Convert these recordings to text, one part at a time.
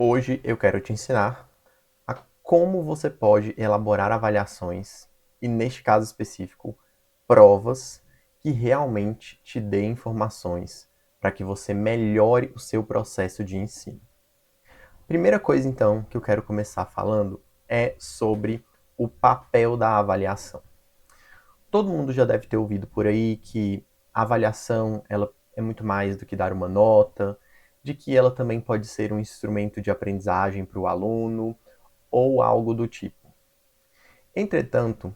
Hoje eu quero te ensinar a como você pode elaborar avaliações e, neste caso específico, provas que realmente te dêem informações para que você melhore o seu processo de ensino. Primeira coisa, então, que eu quero começar falando é sobre o papel da avaliação. Todo mundo já deve ter ouvido por aí que a avaliação ela é muito mais do que dar uma nota, de que ela também pode ser um instrumento de aprendizagem para o aluno ou algo do tipo. Entretanto,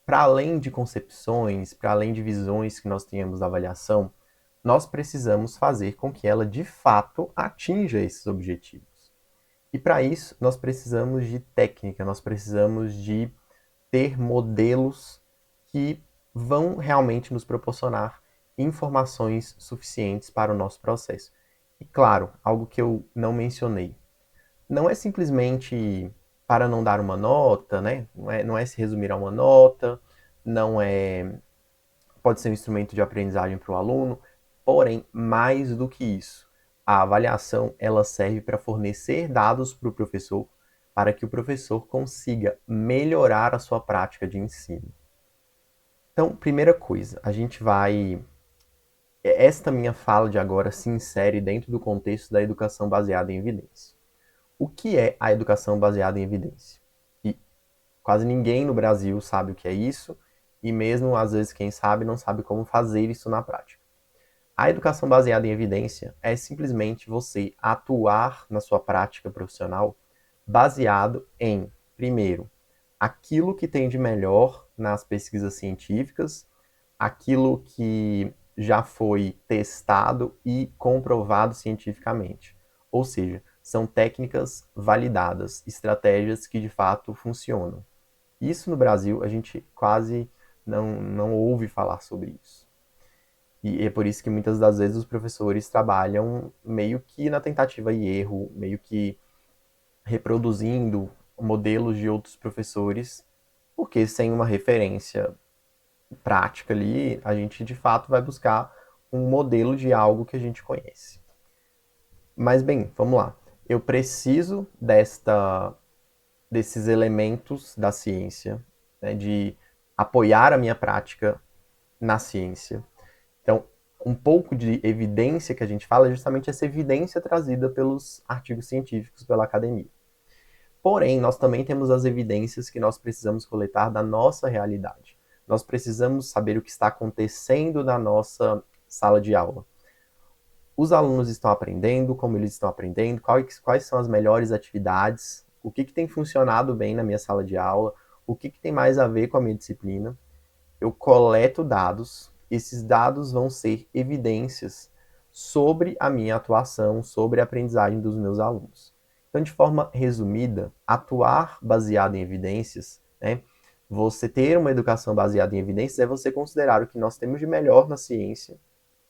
para além de concepções, para além de visões que nós tenhamos da avaliação, nós precisamos fazer com que ela de fato atinja esses objetivos. E para isso, nós precisamos de técnica, nós precisamos de ter modelos que vão realmente nos proporcionar informações suficientes para o nosso processo. E claro, algo que eu não mencionei, não é simplesmente para não dar uma nota, né? Não é se resumir a uma nota, não é. Pode ser um instrumento de aprendizagem para o aluno, porém, mais do que isso, a avaliação ela serve para fornecer dados para o professor, para que o professor consiga melhorar a sua prática de ensino. Então, primeira coisa, a gente vai. Esta minha fala de agora se insere dentro do contexto da educação baseada em evidência. O que é a educação baseada em evidência? E quase ninguém no Brasil sabe o que é isso, e mesmo às vezes quem sabe não sabe como fazer isso na prática. A educação baseada em evidência é simplesmente você atuar na sua prática profissional baseado em, primeiro, aquilo que tem de melhor nas pesquisas científicas, aquilo que já foi testado e comprovado cientificamente. Ou seja, são técnicas validadas, estratégias que de fato funcionam. Isso no Brasil a gente quase não ouve falar sobre isso. E é por isso que muitas das vezes os professores trabalham meio que na tentativa e erro, meio que reproduzindo modelos de outros professores, porque sem uma referência prática ali, a gente de fato vai buscar um modelo de algo que a gente conhece. Mas bem, vamos lá. Eu preciso desses elementos da ciência, né, de apoiar a minha prática na ciência. Então, um pouco de evidência que a gente fala é justamente essa evidência trazida pelos artigos científicos pela academia. Porém, nós também temos as evidências que nós precisamos coletar da nossa realidade. Nós precisamos saber o que está acontecendo na nossa sala de aula. Os alunos estão aprendendo, como eles estão aprendendo, quais são as melhores atividades, o que tem funcionado bem na minha sala de aula, o que tem mais a ver com a minha disciplina. Eu coleto dados, esses dados vão ser evidências sobre a minha atuação, sobre a aprendizagem dos meus alunos. Então, de forma resumida, atuar baseado em evidências, né? Você ter uma educação baseada em evidências é você considerar o que nós temos de melhor na ciência,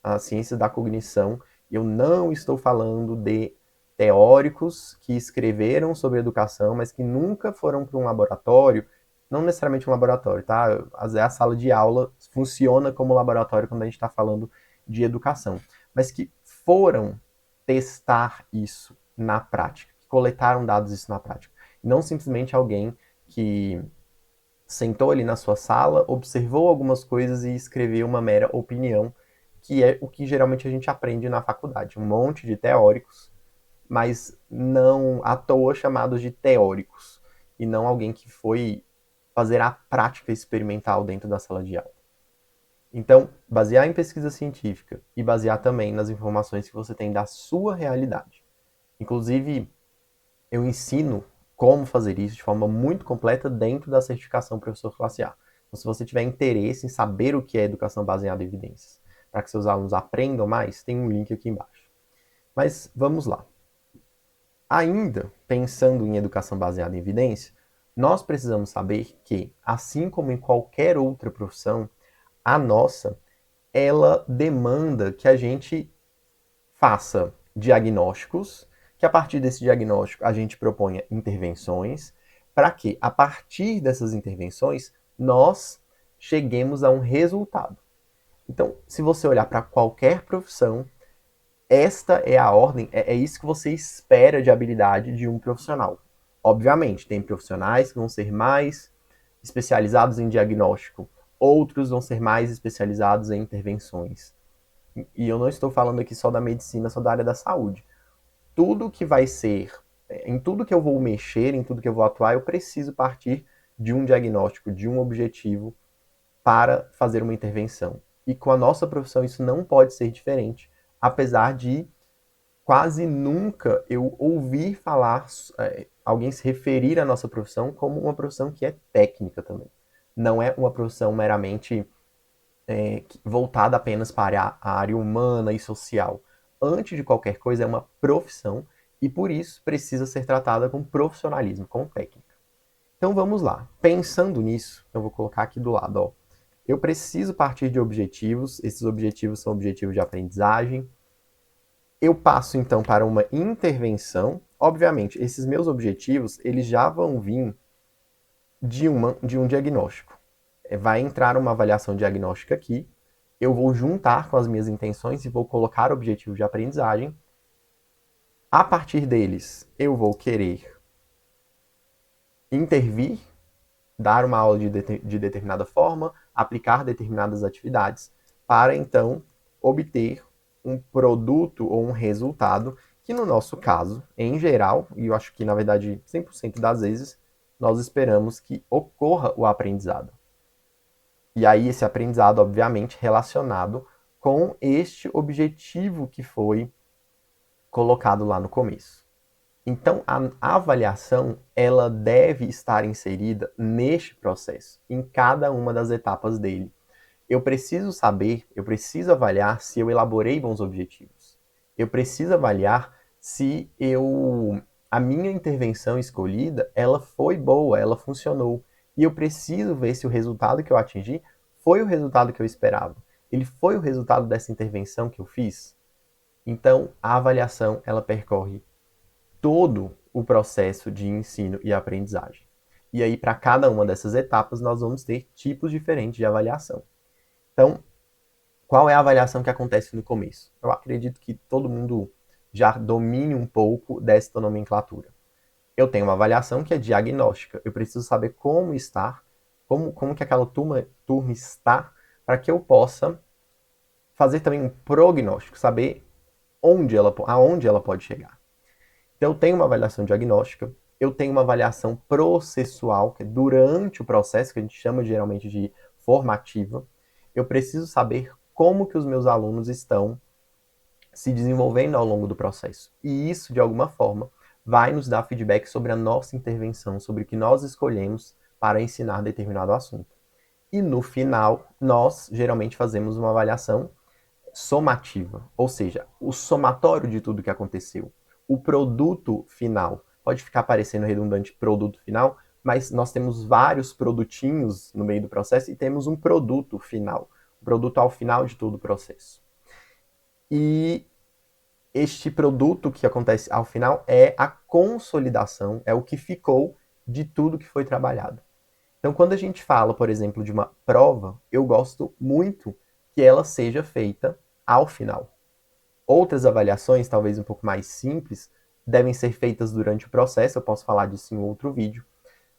a ciência da cognição. Eu não estou falando de teóricos que escreveram sobre educação, mas que nunca foram para um laboratório, não necessariamente um laboratório, tá? A sala de aula funciona como laboratório quando a gente está falando de educação, mas que foram testar isso na prática, que coletaram dados isso na prática. Não simplesmente alguém que sentou ali na sua sala, observou algumas coisas e escreveu uma mera opinião, que é o que geralmente a gente aprende na faculdade. Um monte de teóricos, mas não à toa chamados de teóricos, e não alguém que foi fazer a prática experimental dentro da sala de aula. Então, basear em pesquisa científica e basear também nas informações que você tem da sua realidade. Inclusive, eu ensino como fazer isso de forma muito completa dentro da certificação professor classe A. Então, se você tiver interesse em saber o que é educação baseada em evidências, para que seus alunos aprendam mais, tem um link aqui embaixo. Mas vamos lá. Ainda pensando em educação baseada em evidência, nós precisamos saber que, assim como em qualquer outra profissão, a nossa, ela demanda que a gente faça diagnósticos, que a partir desse diagnóstico a gente proponha intervenções, para que, a partir dessas intervenções, nós cheguemos a um resultado. Então, se você olhar para qualquer profissão, esta é a ordem, é isso que você espera de habilidade de um profissional. Obviamente, tem profissionais que vão ser mais especializados em diagnóstico, outros vão ser mais especializados em intervenções. E eu não estou falando aqui só da medicina, só da área da saúde. Tudo que vai ser, em tudo que eu vou mexer, em tudo que eu vou atuar, eu preciso partir de um diagnóstico, de um objetivo para fazer uma intervenção. E com a nossa profissão isso não pode ser diferente, apesar de quase nunca eu ouvir falar, alguém se referir à nossa profissão como uma profissão que é técnica também. Não é uma profissão meramente voltada apenas para a área humana e social. Antes de qualquer coisa, é uma profissão e por isso precisa ser tratada com profissionalismo, com técnica. Então vamos lá. Pensando nisso, eu vou colocar aqui do lado, ó. Eu preciso partir de objetivos, esses objetivos são objetivos de aprendizagem. Eu passo então para uma intervenção. Obviamente, esses meus objetivos, eles já vão vir de um diagnóstico. Vai entrar uma avaliação diagnóstica aqui, eu vou juntar com as minhas intenções e vou colocar objetivos de aprendizagem. A partir deles, eu vou querer intervir, dar uma aula de determinada forma, aplicar determinadas atividades, para então obter um produto ou um resultado que no nosso caso, em geral, e eu acho que na verdade 100% das vezes, nós esperamos que ocorra o aprendizado. E aí esse aprendizado, obviamente, relacionado com este objetivo que foi colocado lá no começo. Então, a avaliação, ela deve estar inserida neste processo, em cada uma das etapas dele. Eu preciso saber, eu preciso avaliar se eu elaborei bons objetivos. Eu preciso avaliar se a minha intervenção escolhida, ela foi boa, ela funcionou. E eu preciso ver se o resultado que eu atingi foi o resultado que eu esperava. Ele foi o resultado dessa intervenção que eu fiz? Então, a avaliação, ela percorre todo o processo de ensino e aprendizagem. E aí, para cada uma dessas etapas, nós vamos ter tipos diferentes de avaliação. Então, qual é a avaliação que acontece no começo? Eu acredito que todo mundo já domine um pouco desta nomenclatura. Eu tenho uma avaliação que é diagnóstica. Eu preciso saber como estar, como que aquela turma está, para que eu possa fazer também um prognóstico, saber aonde ela pode chegar. Então, eu tenho uma avaliação diagnóstica, eu tenho uma avaliação processual, que é durante o processo, que a gente chama geralmente de formativa. Eu preciso saber como que os meus alunos estão se desenvolvendo ao longo do processo. E isso, de alguma forma, vai nos dar feedback sobre a nossa intervenção, sobre o que nós escolhemos para ensinar determinado assunto. E no final, nós geralmente fazemos uma avaliação somativa, ou seja, o somatório de tudo que aconteceu. O produto final. Pode ficar parecendo redundante produto final, mas nós temos vários produtinhos no meio do processo e temos um produto final. Um produto ao final de todo o processo. E este produto que acontece ao final é a consolidação, é o que ficou de tudo que foi trabalhado. Então, quando a gente fala, por exemplo, de uma prova, eu gosto muito que ela seja feita ao final. Outras avaliações, talvez um pouco mais simples, devem ser feitas durante o processo, eu posso falar disso em outro vídeo,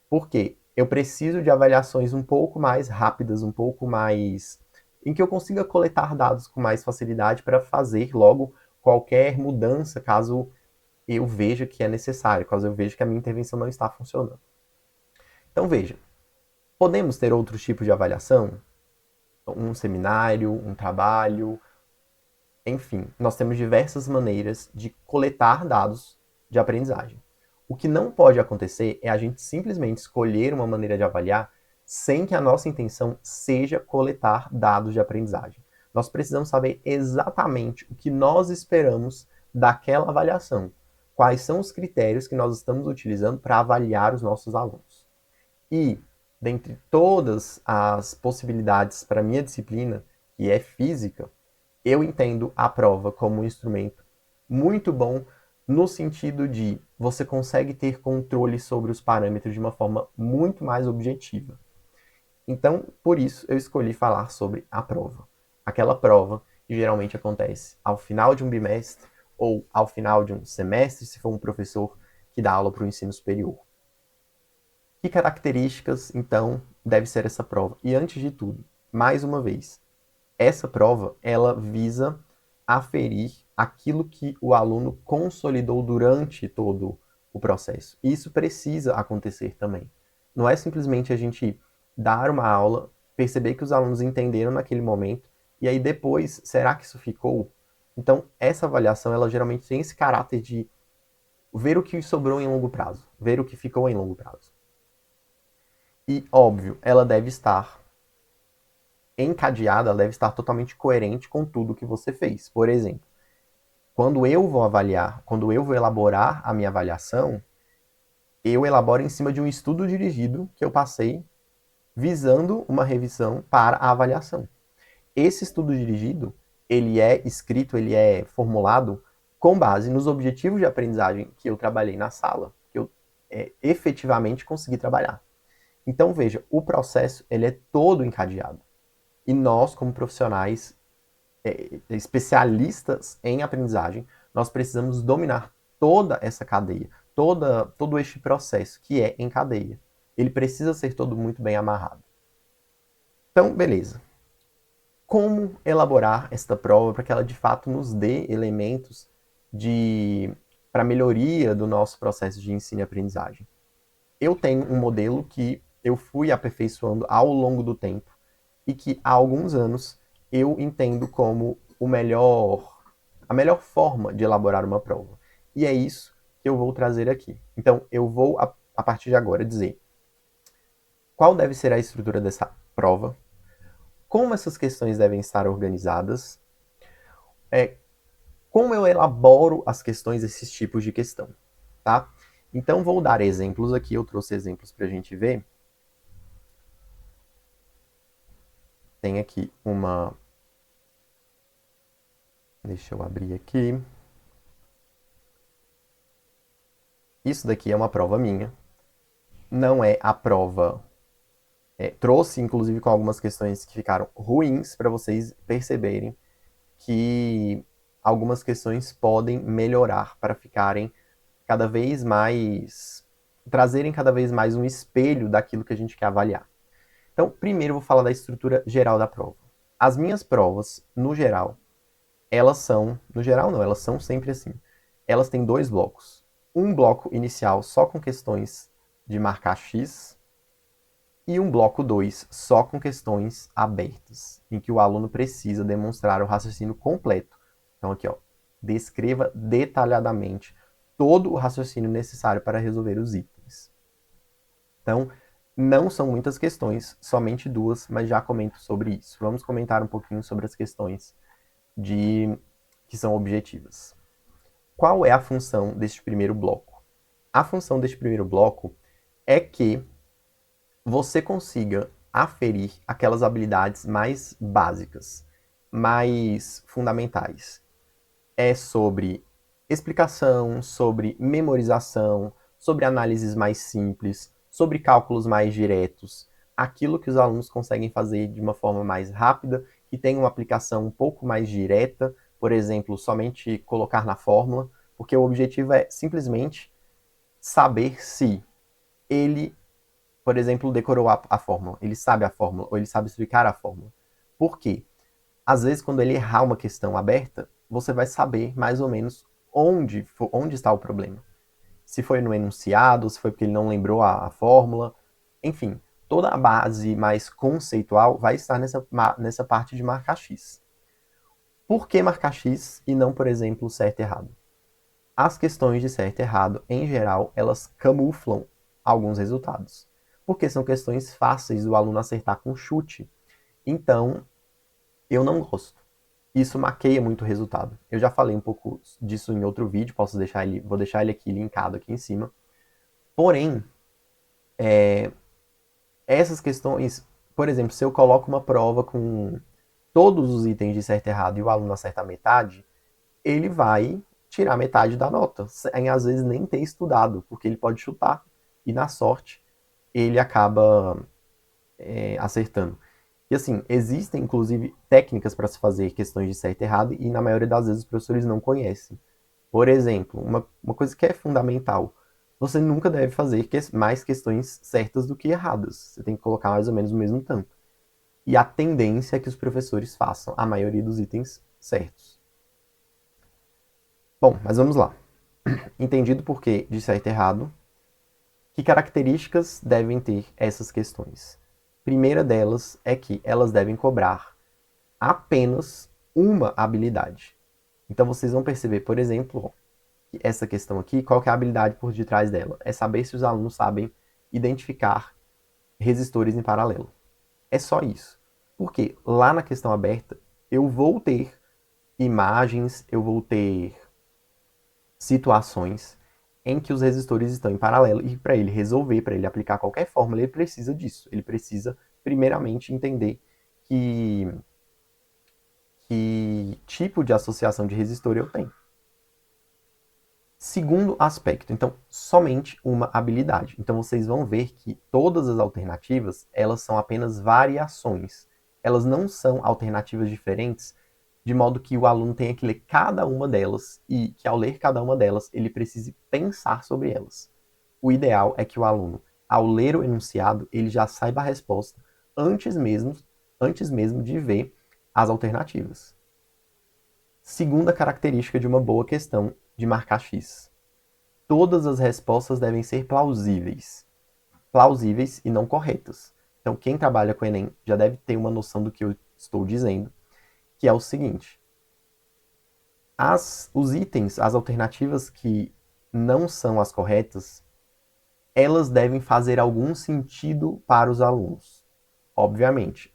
porque eu preciso de avaliações um pouco mais rápidas, um pouco mais em que eu consiga coletar dados com mais facilidade para fazer logo qualquer mudança caso eu veja que é necessário, caso eu veja que a minha intervenção não está funcionando. Então veja, podemos ter outros tipos de avaliação? Um seminário, um trabalho, enfim, nós temos diversas maneiras de coletar dados de aprendizagem. O que não pode acontecer é a gente simplesmente escolher uma maneira de avaliar sem que a nossa intenção seja coletar dados de aprendizagem. Nós precisamos saber exatamente o que nós esperamos daquela avaliação. Quais são os critérios que nós estamos utilizando para avaliar os nossos alunos. E, dentre todas as possibilidades para a minha disciplina, que é física, eu entendo a prova como um instrumento muito bom no sentido de você consegue ter controle sobre os parâmetros de uma forma muito mais objetiva. Então, por isso, eu escolhi falar sobre a prova. Aquela prova e geralmente acontece ao final de um bimestre ou ao final de um semestre, se for um professor que dá aula para o ensino superior. Que características, então, deve ser essa prova? E antes de tudo, mais uma vez, essa prova, ela visa aferir aquilo que o aluno consolidou durante todo o processo. E isso precisa acontecer também. Não é simplesmente a gente dar uma aula, perceber que os alunos entenderam naquele momento, e aí depois, será que isso ficou? Então, essa avaliação, ela geralmente tem esse caráter de ver o que sobrou em longo prazo, ver o que ficou em longo prazo. E, óbvio, ela deve estar encadeada, ela deve estar totalmente coerente com tudo que você fez. Por exemplo, quando eu vou avaliar, quando eu vou elaborar a minha avaliação, eu elaboro em cima de um estudo dirigido que eu passei visando uma revisão para a avaliação. Esse estudo dirigido, ele é escrito, ele é formulado com base nos objetivos de aprendizagem que eu trabalhei na sala, que eu efetivamente consegui trabalhar. Então, veja, o processo ele é todo encadeado. E nós, como profissionais especialistas em aprendizagem, nós precisamos dominar toda essa cadeia, todo este processo que é em cadeia. Ele precisa ser todo muito bem amarrado. Então, beleza. Como elaborar esta prova para que ela de fato nos dê elementos para melhoria do nosso processo de ensino e aprendizagem? Eu tenho um modelo que eu fui aperfeiçoando ao longo do tempo e que há alguns anos eu entendo como a melhor forma de elaborar uma prova. E é isso que eu vou trazer aqui. Então, eu vou, a partir de agora, dizer qual deve ser a estrutura dessa prova, como essas questões devem estar organizadas, como eu elaboro as questões desses tipos de questão, tá? Então, vou dar exemplos aqui, eu trouxe exemplos para a gente ver. Tem aqui uma... Deixa eu abrir aqui. Isso daqui é uma prova minha. Não é a prova... trouxe, inclusive, com algumas questões que ficaram ruins para vocês perceberem que algumas questões podem melhorar para ficarem cada vez mais... trazerem cada vez mais um espelho daquilo que a gente quer avaliar. Então, primeiro eu vou falar da estrutura geral da prova. As minhas provas, no geral, elas são... No geral, não, elas são sempre assim. Elas têm dois blocos. Um bloco inicial só com questões de marcar X e um bloco 2 só com questões abertas, em que o aluno precisa demonstrar o raciocínio completo. Então, aqui, ó, descreva detalhadamente todo o raciocínio necessário para resolver os itens. Então, não são muitas questões, somente duas, mas já comento sobre isso. Vamos comentar um pouquinho sobre as questões que são objetivas. Qual é a função deste primeiro bloco? A função deste primeiro bloco é que você consiga aferir aquelas habilidades mais básicas, mais fundamentais. É sobre explicação, sobre memorização, sobre análises mais simples, sobre cálculos mais diretos, aquilo que os alunos conseguem fazer de uma forma mais rápida, que tem uma aplicação um pouco mais direta, por exemplo, somente colocar na fórmula, porque o objetivo é simplesmente saber se ele, por exemplo, decorou a fórmula, ele sabe a fórmula, ou ele sabe explicar a fórmula. Por quê? Às vezes, quando ele errar uma questão aberta, você vai saber mais ou menos onde está o problema. Se foi no enunciado, se foi porque ele não lembrou a fórmula, enfim, toda a base mais conceitual vai estar nessa parte de marcar X. Por que marcar X e não, por exemplo, certo e errado? As questões de certo e errado, em geral, elas camuflam alguns resultados, porque são questões fáceis do aluno acertar com chute. Então, eu não gosto. Isso maqueia muito o resultado. Eu já falei um pouco disso em outro vídeo, vou deixar ele aqui linkado aqui em cima. Porém, essas questões, por exemplo, se eu coloco uma prova com todos os itens de certo e errado e o aluno acerta metade, ele vai tirar metade da nota, sem às vezes nem ter estudado, porque ele pode chutar e na sorte ele acaba acertando. E assim, existem inclusive técnicas para se fazer questões de certo e errado e na maioria das vezes os professores não conhecem. Por exemplo, uma coisa que é fundamental, você nunca deve fazer mais questões certas do que erradas. Você tem que colocar mais ou menos o mesmo tanto. E a tendência é que os professores façam a maioria dos itens certos. Bom, mas vamos lá. Entendido por que de certo e errado, que características devem ter essas questões? Primeira delas é que elas devem cobrar apenas uma habilidade. Então vocês vão perceber, por exemplo, que essa questão aqui, qual que é a habilidade por detrás dela? É saber se os alunos sabem identificar resistores em paralelo. É só isso. Porque lá na questão aberta, eu vou ter imagens, eu vou ter situações em que os resistores estão em paralelo e para ele resolver, para ele aplicar qualquer fórmula, ele precisa disso. Ele precisa, primeiramente, entender que, que tipo de associação de resistor eu tenho. Segundo aspecto, então, somente uma habilidade. Então, vocês vão ver que todas as alternativas, elas são apenas variações. Elas não são alternativas diferentes, de modo que o aluno tenha que ler cada uma delas e que, ao ler cada uma delas, ele precise pensar sobre elas. O ideal é que o aluno, ao ler o enunciado, ele já saiba a resposta antes mesmo de ver as alternativas. Segunda característica de uma boa questão de marcar X. Todas as respostas devem ser plausíveis. Plausíveis e não corretas. Então, quem trabalha com o Enem já deve ter uma noção do que eu estou dizendo, que é o seguinte. Os itens, as alternativas que não são as corretas, elas devem fazer algum sentido para os alunos. Obviamente,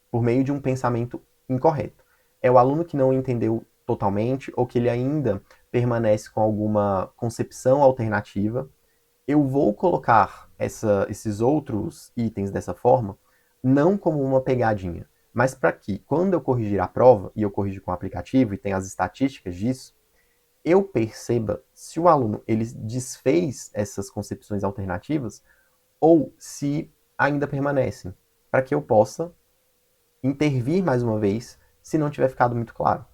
por meio de um pensamento incorreto. É o aluno que não entendeu totalmente ou que ele ainda permanece com alguma concepção alternativa. Eu vou colocar esses outros itens dessa forma, não como uma pegadinha, mas para que, quando eu corrigir a prova, e eu corrijo com o aplicativo e tem as estatísticas disso, eu perceba se o aluno ele desfez essas concepções alternativas ou se ainda permanecem, para que eu possa intervir mais uma vez se não tiver ficado muito claro.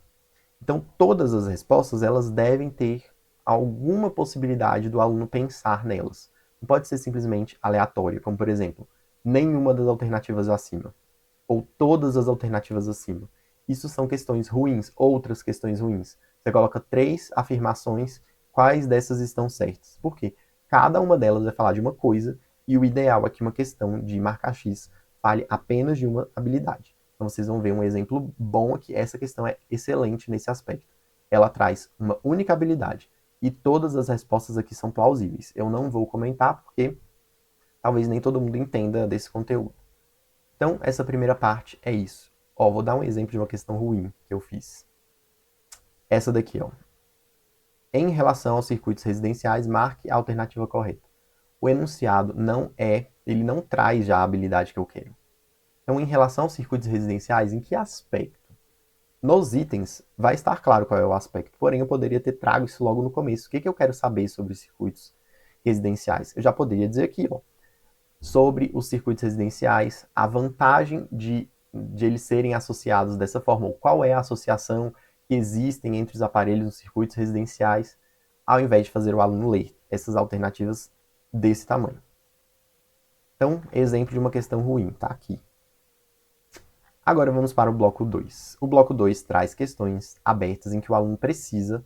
Então, todas as respostas elas devem ter alguma possibilidade do aluno pensar nelas. Não pode ser simplesmente aleatório, como por exemplo, nenhuma das alternativas acima ou todas as alternativas acima. Isso são questões ruins, outras questões ruins. Você coloca 3 afirmações, quais dessas estão certas? Por quê? Cada uma delas vai falar de uma coisa e o ideal é que uma questão de marcar X fale apenas de uma habilidade. Então vocês vão ver um exemplo bom aqui. Essa questão é excelente nesse aspecto. Ela traz uma única habilidade e todas as respostas aqui são plausíveis. Eu não vou comentar porque talvez nem todo mundo entenda desse conteúdo. Então, essa primeira parte é isso. Ó, vou dar um exemplo de uma questão ruim que eu fiz. Essa daqui, ó. Em relação aos circuitos residenciais, marque a alternativa correta. O enunciado ele não traz já a habilidade que eu quero. Então, em relação aos circuitos residenciais, em que aspecto? Nos itens, vai estar claro qual é o aspecto, porém eu poderia ter trago isso logo no começo. O que eu quero saber sobre os circuitos residenciais? Eu já poderia dizer aqui, ó, sobre os circuitos residenciais, a vantagem de eles serem associados dessa forma, ou qual é a associação que existem entre os aparelhos dos circuitos residenciais, ao invés de fazer o aluno ler essas alternativas desse tamanho. Então, exemplo de uma questão ruim, tá aqui. Agora vamos para o bloco 2. O bloco 2 traz questões abertas em que o aluno precisa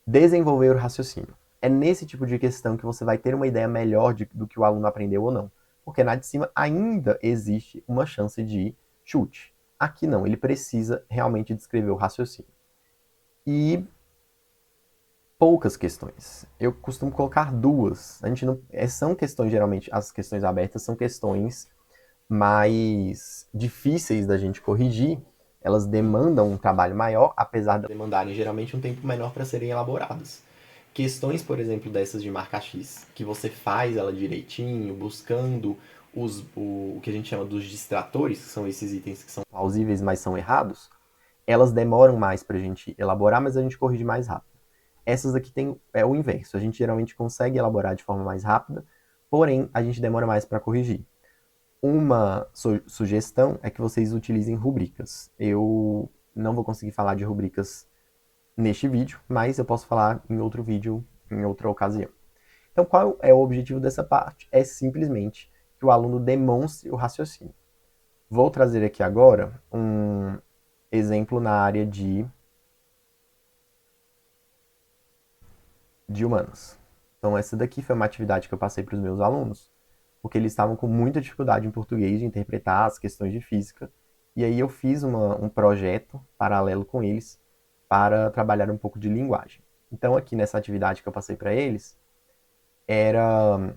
desenvolver o raciocínio. É nesse tipo de questão que você vai ter uma ideia melhor do que o aluno aprendeu ou não. Porque na de cima ainda existe uma chance de chute. Aqui não, ele precisa realmente descrever o raciocínio. E poucas questões. Eu costumo colocar 2. A gente não, são questões, geralmente, as questões abertas são questões mais difíceis da gente corrigir. Elas demandam um trabalho maior, apesar de demandarem geralmente um tempo menor para serem elaboradas. Questões, por exemplo, dessas de marca X, que você faz ela direitinho, buscando o que a gente chama dos distratores, que são esses itens que são plausíveis, mas são errados, elas demoram mais para a gente elaborar, mas a gente corrige mais rápido. Essas aqui é o inverso. A gente geralmente consegue elaborar de forma mais rápida, porém a gente demora mais para corrigir. Uma sugestão é que vocês utilizem rubricas. Eu não vou conseguir falar de rubricas neste vídeo, mas eu posso falar em outro vídeo, em outra ocasião. Então, qual é o objetivo dessa parte? É simplesmente que o aluno demonstre o raciocínio. Vou trazer aqui agora um exemplo na área de humanas. Então, essa daqui foi uma atividade que eu passei para os meus alunos, porque eles estavam com muita dificuldade em português de interpretar as questões de física. E aí eu fiz um projeto paralelo com eles para trabalhar um pouco de linguagem. Então, aqui nessa atividade que eu passei para eles, era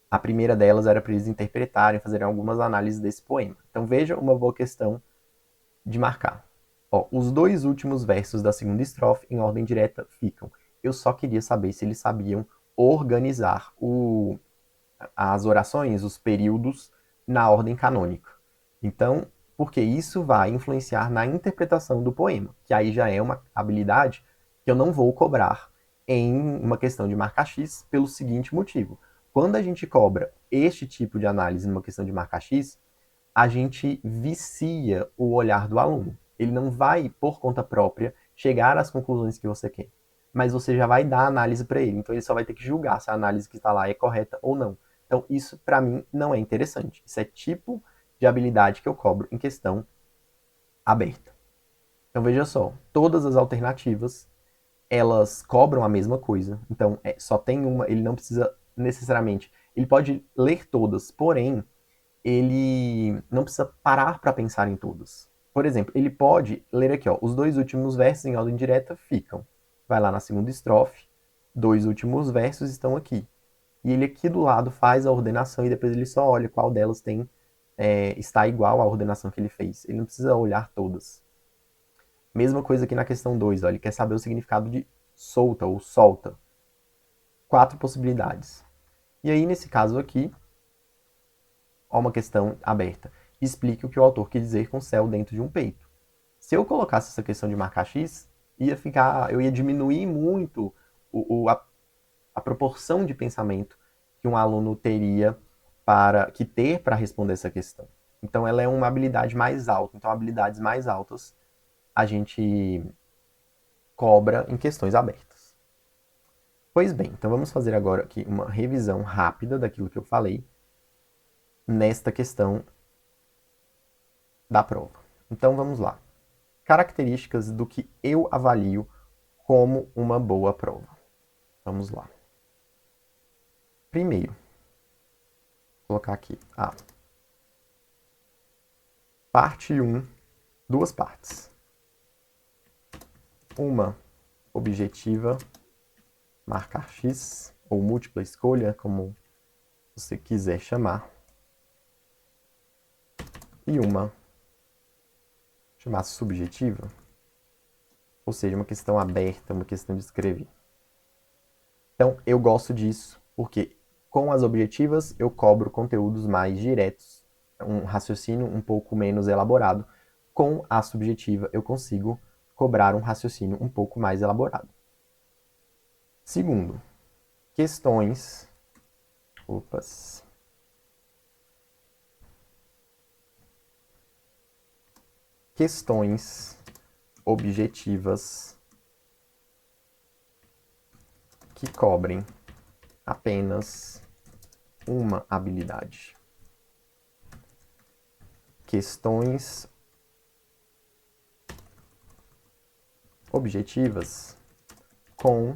a primeira delas era para eles interpretarem, fazerem algumas análises desse poema. Então, veja uma boa questão de marcar. Ó, os dois últimos versos da segunda estrofe, em ordem direta, ficam. Eu só queria saber se eles sabiam organizar as orações, os períodos, na ordem canônica. Então, porque isso vai influenciar na interpretação do poema, que aí já é uma habilidade que eu não vou cobrar em uma questão de marca X pelo seguinte motivo. Quando a gente cobra este tipo de análise numa questão de marca X, a gente vicia o olhar do aluno. Ele não vai, por conta própria, chegar às conclusões que você quer. Mas você já vai dar a análise para ele. Então ele só vai ter que julgar se a análise que está lá é correta ou não. Então isso, para mim, não é interessante. Isso é tipo de habilidade que eu cobro em questão aberta. Então veja só, todas as alternativas, elas cobram a mesma coisa. Então só tem uma, ele não precisa necessariamente... Ele pode ler todas, porém ele não precisa parar para pensar em todas. Por exemplo, ele pode ler aqui, ó, os dois últimos versos em ordem direta ficam. Vai lá na segunda estrofe, dois últimos versos estão aqui. E ele aqui do lado faz a ordenação e depois ele só olha qual delas tem está igual à ordenação que ele fez. Ele não precisa olhar todas. Mesma coisa aqui na questão 2, ó, ele quer saber o significado de solta ou solta. 4 possibilidades. E aí, nesse caso aqui, ó, uma questão aberta. Explique o que o autor quis dizer com céu dentro de um peito. Se eu colocasse essa questão de marcar X, eu ia diminuir muito a proporção de pensamento que um aluno teria para responder essa questão. Então ela é uma habilidade mais alta. Então habilidades mais altas a gente cobra em questões abertas. Pois bem, então vamos fazer agora aqui uma revisão rápida daquilo que eu falei nesta questão da prova. Então vamos lá. Características do que eu avalio como uma boa prova. Vamos lá. Primeiro, vou colocar aqui a parte 1, duas partes. Uma objetiva, marcar X, ou múltipla escolha, como você quiser chamar. E uma chamar subjetiva, ou seja, uma questão aberta, uma questão de escrever. Então, eu gosto disso, porque com as objetivas eu cobro conteúdos mais diretos, um raciocínio um pouco menos elaborado. Com a subjetiva eu consigo cobrar um raciocínio um pouco mais elaborado. Segundo, questões... Questões objetivas que cobrem apenas uma habilidade. Questões objetivas com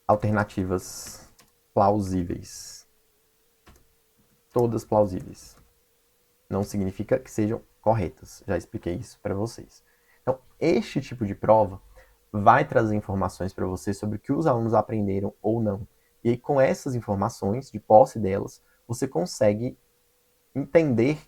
alternativas plausíveis. Todas plausíveis. Não significa que sejam corretas. Já expliquei isso para vocês. Então, este tipo de prova vai trazer informações para você sobre o que os alunos aprenderam ou não. E aí, com essas informações, de posse delas, você consegue entender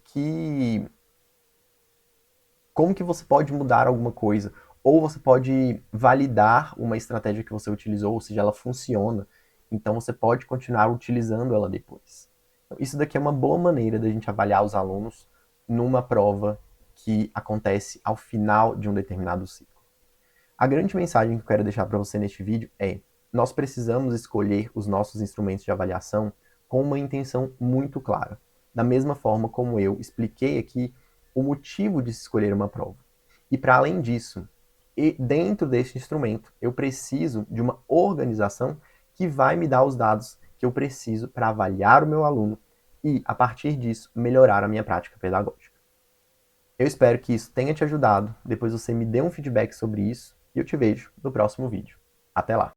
como que você pode mudar alguma coisa, ou você pode validar uma estratégia que você utilizou, ou seja, ela funciona, então você pode continuar utilizando ela depois. Então, isso daqui é uma boa maneira da gente avaliar os alunos numa prova que acontece ao final de um determinado ciclo. A grande mensagem que eu quero deixar para você neste vídeo é: nós precisamos escolher os nossos instrumentos de avaliação com uma intenção muito clara. Da mesma forma como eu expliquei aqui o motivo de se escolher uma prova. E para além disso, dentro deste instrumento, eu preciso de uma organização que vai me dar os dados que eu preciso para avaliar o meu aluno e, a partir disso, melhorar a minha prática pedagógica. Eu espero que isso tenha te ajudado. Depois você me dê um feedback sobre isso e eu te vejo no próximo vídeo. Até lá!